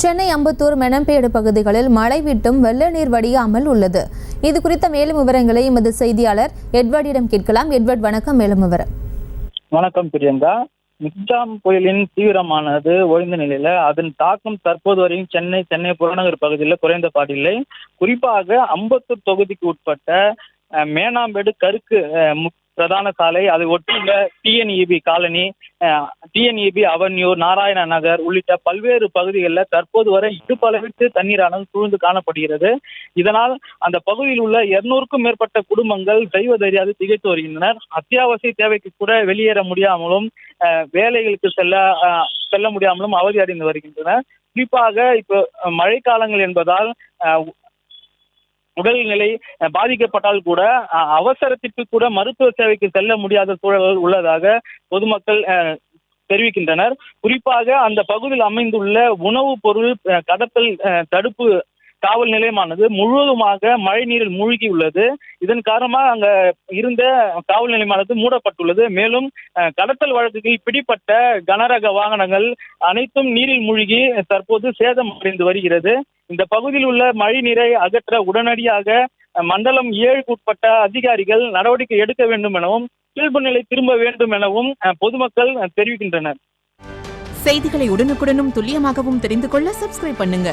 சென்னை அம்பத்தூர் மெனம்பேடு பகுதிகளில் மழை விட்டும் வெள்ள நீர் வடியாமல் உள்ளது. இது குறித்த மேலும் விவரங்களை எமது செய்தியாளர் எட்வர்டிடம் கேட்கலாம். எட்வர்ட், வணக்கம். மேலும் விவரம். வணக்கம் பிரியங்கா. மிக்ஜாம் புயலின் தீவிரமானது ஓய்ந்த நிலையில அதன் தாக்கம் தற்போது வரையும் சென்னை புறநகர் பகுதியில் குறைந்த பாடில்லை. குறிப்பாக அம்பத்தூர் தொகுதிக்கு உட்பட்ட மேனாம்பேடு கருக்கு பிரதான சாலை, அதை ஒட்டியுள்ள TNEB colony, TNEB avenue, Narayana Nagar உள்ளிட்ட பல்வேறு பகுதிகளில் தற்போது வரை இடுப்பளவிற்கு தண்ணீரானது சூழ்ந்து காணப்படுகிறது. இதனால் அந்த பகுதியில் உள்ள 200க்கும் மேற்பட்ட குடும்பங்கள் செய்வதறியாது திகைத்து வருகின்றனர். அத்தியாவசிய தேவைக்கு கூட வெளியேற முடியாமலும் வேலைகளுக்கு செல்ல முடியாமலும் அவதி அடைந்து வருகின்றனர். குறிப்பாக இப்போ மழைக்காலங்கள் என்பதால் உடல்நிலை பாதிக்கப்பட்டால் கூட அவசரத்திற்கு கூட மருத்துவ சேவைக்கு செல்ல முடியாத சூழல்கள் உள்ளதாக பொதுமக்கள் தெரிவிக்கின்றனர். குறிப்பாக அந்த பகுதியில் அமைந்துள்ள உணவுப் பொருள் கடத்தல் தடுப்பு காவல் நிலையமானது முழுவதுமாக மழை நீரில் மூழ்கி உள்ளது. இதன் காரணமாக அங்க இருந்த காவல் நிலையமானது மூடப்பட்டுள்ளது. மேலும் கடத்தல் வழக்குகளில் பிடிப்பட்ட கனரக வாகனங்கள் அனைத்தும் நீரில் மூழ்கி தற்போது சேதம் அடைந்து வருகிறது. இந்த பகுதியில் உள்ள மழை நீரை அகற்ற உடனடியாக மண்டலம் 7க்கு உட்பட்ட அதிகாரிகள் நடவடிக்கை எடுக்க வேண்டும் எனவும் இயல்பு நிலை திரும்ப வேண்டும் எனவும் பொதுமக்கள் தெரிவிக்கின்றனர். செய்திகளை உடனுக்குடனும் துல்லியமாகவும் தெரிந்து கொள்ள சப்ஸ்கிரைப் பண்ணுங்க.